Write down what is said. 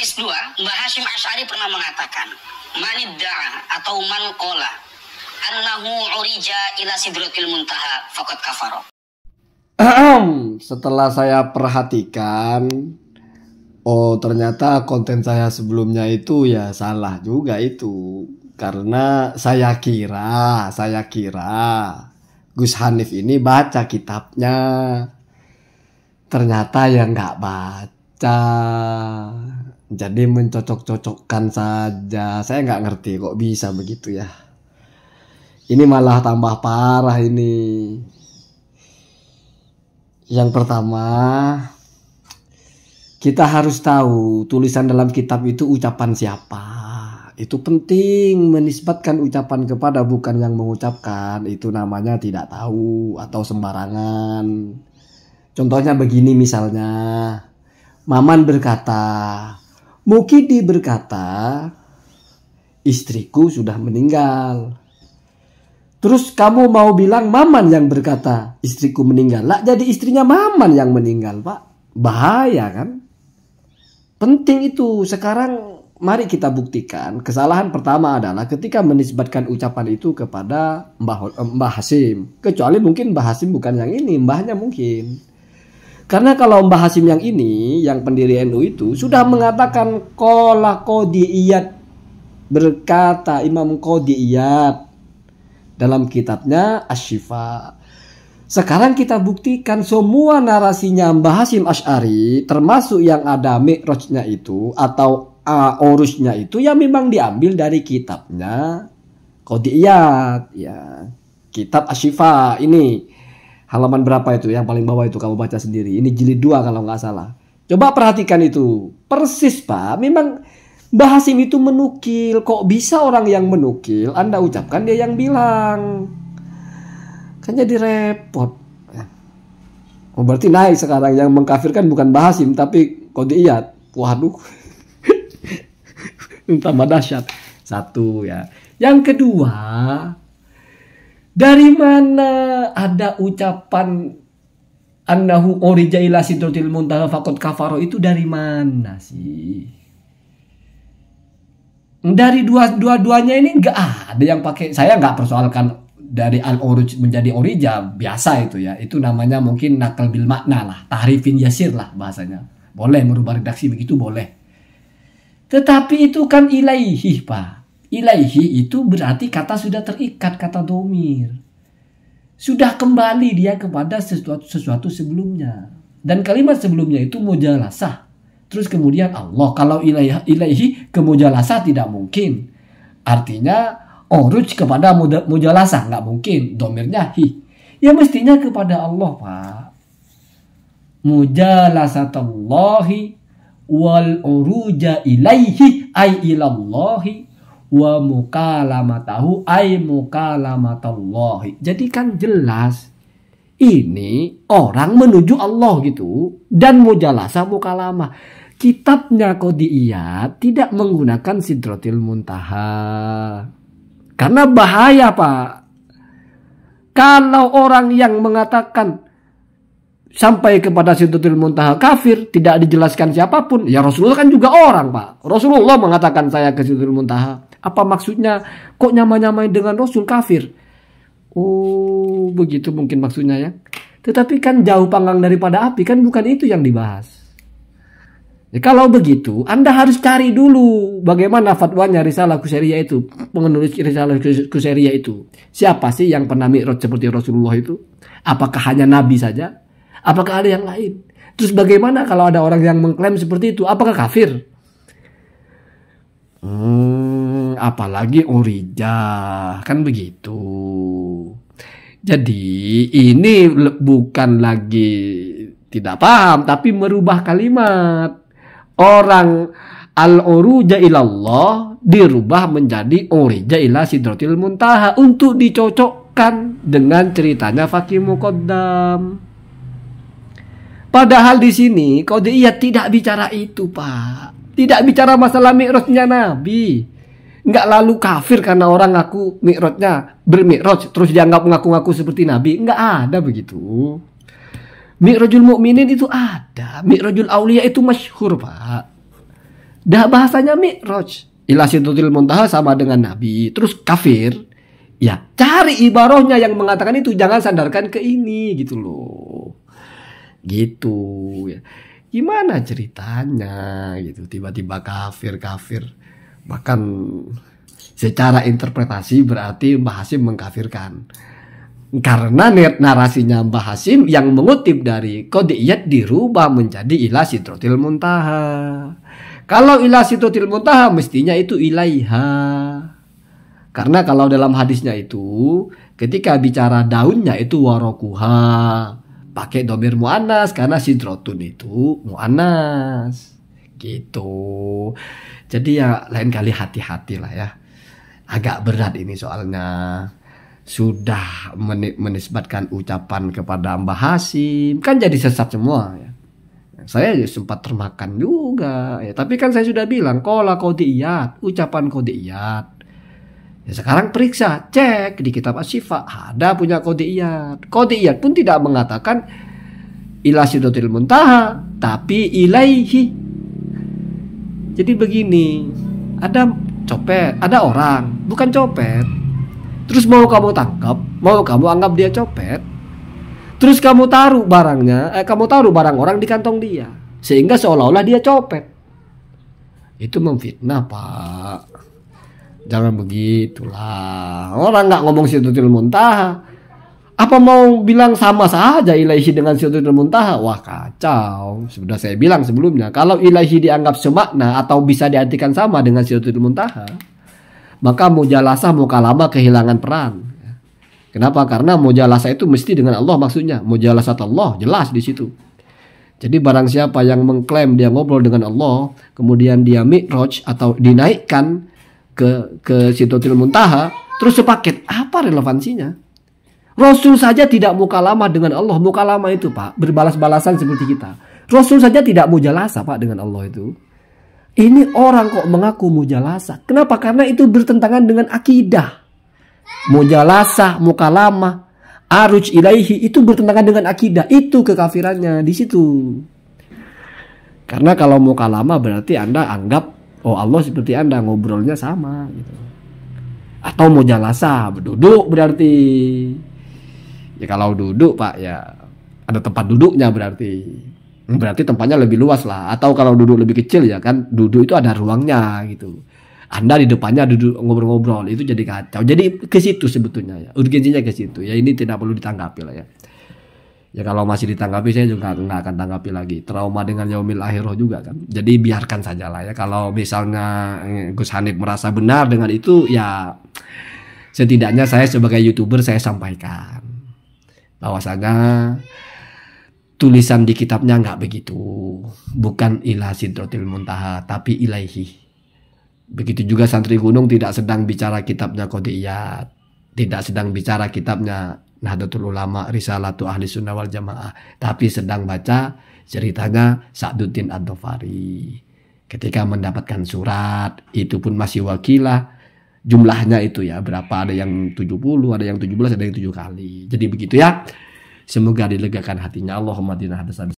hadis 2, Mbah Hasyim Asy'ari pernah mengatakan, manidda'a atau man qala annahu urija ila sidratil muntaha faqad kafara. Setelah saya perhatikan, oh ternyata konten saya sebelumnya itu ya salah juga itu. Karena saya kira Gus Hanif ini baca kitabnya. Ternyata ya nggak baca. Jadi mencocok-cocokkan saja. Saya nggak ngerti kok bisa begitu ya. Ini malah tambah parah ini. Yang pertama, kita harus tahu tulisan dalam kitab itu ucapan siapa. Itu penting, menisbatkan ucapan kepada bukan yang mengucapkan. Itu namanya tidak tahu atau sembarangan. Contohnya begini misalnya, Maman berkata, Mukidi berkata, istriku sudah meninggal. Terus kamu mau bilang Maman yang berkata istriku meninggal. Lah jadi istrinya Maman yang meninggal, Pak. Bahaya kan? Penting itu. Sekarang mari kita buktikan. Kesalahan pertama adalah ketika menisbatkan ucapan itu kepada Mbah Hasyim. Kecuali mungkin Mbah Hasyim bukan yang ini, mbahnya mungkin. Karena kalau Mbah Hasyim yang ini, yang pendiri NU itu sudah mengatakan qala Qodiyat, berkata Imam Qodiyat dalam kitabnya Asy-Syifa. Sekarang kita buktikan semua narasinya Mbah Hasyim Asy'ari, termasuk yang ada mi'rajnya itu atau urusnya itu, ya memang diambil dari kitabnya Qodiyat, ya. Kitab Asy-Syifa ini halaman berapa itu? Yang paling bawah itu kamu baca sendiri. Ini jilid 2 kalau nggak salah. Coba perhatikan itu. Persis, Pak. Memang Mbah Hasyim itu menukil. Kok bisa orang yang menukil Anda ucapkan dia yang bilang? Kan jadi repot. Oh, berarti naik sekarang. Yang mengkafirkan bukan Mbah Hasyim tapi Qodiyat. Waduh. Tambah dahsyat. Satu ya. Yang kedua, dari mana ada ucapan annahu urija ila sidratil muntaha faqad kafara, itu dari mana sih? Dari dua-duanya ini nggak ada yang pakai. Saya nggak persoalkan dari al-uruj menjadi urija, biasa itu ya. Itu namanya mungkin nakal bil makna lah, tahrifin yasir lah bahasanya. Boleh merubah redaksi begitu, boleh. Tetapi itu kan ilaihi, Pak. Ilaihi itu berarti kata sudah terikat, kata domir. Sudah kembali dia kepada sesuatu sebelumnya. Dan kalimat sebelumnya itu mujalasah. Terus kemudian Allah. Kalau ilaihi ke mujalasah tidak mungkin. Artinya uruj kepada mujalasah nggak mungkin. Domirnya hi. Ya mestinya kepada Allah, Pak. Mujalasatullahi wal uruja ilaihi ay ilallahi wa mukalamatahu ay mukalamatallahi. Jadi kan jelas ini orang menuju Allah gitu. Dan mujalasah mukalamah. Kitabnya Qodiyat tidak menggunakan sidratil muntaha. Karena bahaya, Pak. Kalau orang yang mengatakan sampai kepada sidratil muntaha kafir, tidak dijelaskan siapapun. Ya Rasulullah kan juga orang, Pak. Rasulullah mengatakan saya ke sidratil muntaha. Apa maksudnya? Kok nyama-nyamain dengan Rasul kafir? Oh, begitu mungkin maksudnya ya. Tetapi kan jauh panggang daripada api, kan bukan itu yang dibahas. Ya, kalau begitu, Anda harus cari dulu bagaimana fatwanya Risalah Qusairiyah itu, penulis Risalah Qusairiyah itu. Siapa sih yang pernah mi'raj seperti Rasulullah itu? Apakah hanya Nabi saja? Apakah ada yang lain? Terus bagaimana kalau ada orang yang mengklaim seperti itu? Apakah kafir? Apalagi urija, kan begitu. Jadi ini bukan lagi tidak paham, tapi merubah kalimat. Orang al-uruja ilallah dirubah menjadi urija ila sidratil muntaha untuk dicocokkan dengan ceritanya Faqih Muqaddam. Padahal di sini Qodiyat tidak bicara itu, Pak. Tidak bicara masalah mi'rajnya Nabi. Nggak lalu kafir karena orang ngaku mi'rajnya bermi'raj terus dianggap ngaku-ngaku seperti Nabi. Nggak ada begitu. Mi'rajul mukminin itu ada. Mi'rajul auliya itu masyhur, Pak. Dah bahasanya Mi'raj. Ila Sidratil Muntaha sama dengan Nabi. Terus kafir. Ya, cari ibarahnya yang mengatakan itu, jangan sandarkan ke ini gitu loh. Gitu ya. Gimana ceritanya gitu, tiba-tiba kafir. Bahkan secara interpretasi berarti Mbah Hasyim mengkafirkan. Karena narasinya Mbah Hasyim yang mengutip dari Qadiyat dirubah menjadi ila Sidratil Muntaha. Kalau ila Sidratil Muntaha mestinya itu ilaiha. Karena kalau dalam hadisnya itu ketika bicara daunnya itu warokuha, pakai domir mu'annas karena sidrotun itu mu'annas. Gitu. Jadi ya lain kali hati-hati lah ya. Agak berat ini soalnya. Sudah menisbatkan ucapan kepada Mbah Hasyim, kan jadi sesat semua ya. Saya sempat termakan juga ya, tapi kan saya sudah bilang qala qadiyat, ucapan qadiyat. Ya sekarang periksa, cek di kitab Asy-Syifa ada punya qadiyat. Qadiyat pun tidak mengatakan ila Sidratil Muntaha, tapi ilaihi. Jadi begini, ada copet, ada orang bukan copet. Terus mau kamu tangkap, mau kamu anggap dia copet. Terus kamu taruh barangnya, kamu taruh barang orang di kantong dia, sehingga seolah-olah dia copet. Itu memfitnah, Pak. Jangan begitulah. Orang nggak ngomong Sidratil Muntaha, apa mau bilang sama saja ilaihi dengan Sidratil Muntaha? Wah kacau. Sudah saya bilang sebelumnya, kalau ilaihi dianggap semakna atau bisa diartikan sama dengan Sidratil Muntaha, maka mujalasah mukalamah kehilangan peran. Kenapa? Karena mujalasah itu mesti dengan Allah maksudnya. Mujalasat Allah jelas di situ. Jadi barang siapa yang mengklaim dia ngobrol dengan Allah, kemudian dia mi'raj atau dinaikkan ke Sidratil Muntaha, terus sepaket, apa relevansinya? Rasul saja tidak mukalamah dengan Allah. Mukalamah itu, Pak, berbalas-balasan seperti kita. Rasul saja tidak mujalasah, Pak, dengan Allah itu. Ini orang kok mengaku mujalasah. Kenapa? Karena itu bertentangan dengan akidah. Mujalasah, mukalamah, aruj ilaihi itu bertentangan dengan akidah. Itu kekafirannya di situ. Karena kalau mukalamah berarti Anda anggap oh Allah seperti Anda, ngobrolnya sama gitu. Atau mujalasah, duduk berarti. Ya kalau duduk, Pak, ya ada tempat duduknya berarti. Berarti tempatnya lebih luas lah. Atau kalau duduk lebih kecil ya kan, duduk itu ada ruangnya gitu. Anda di depannya duduk ngobrol-ngobrol, itu jadi kacau. Jadi ke situ sebetulnya ya. Urgensinya ke situ. Ya ini tidak perlu ditanggapi lah ya. Ya kalau masih ditanggapi saya juga nggak akan tanggapi lagi. Trauma dengan yaumil akhirah juga kan. Jadi biarkan saja lah ya. Kalau misalnya Gus Hanif merasa benar dengan itu, ya setidaknya saya sebagai YouTuber saya sampaikan bahwasanya tulisan di kitabnya nggak begitu. Bukan ila Sidratil Muntaha, tapi ilaihi. Begitu juga santri gunung tidak sedang bicara kitabnya Qadiyat, tidak sedang bicara kitabnya Nahdlatul Ulama, Risalatu Ahli Sunnah wal Jamaah, tapi sedang baca ceritanya Sa'duddin Ad-Dhafari. Ketika mendapatkan surat, itu pun masih wakilah, jumlahnya itu ya berapa, ada yang 70, ada yang 17, ada yang 7 kali. Jadi begitu ya. Semoga dilegakan hatinya. Allahumma dina hadasan.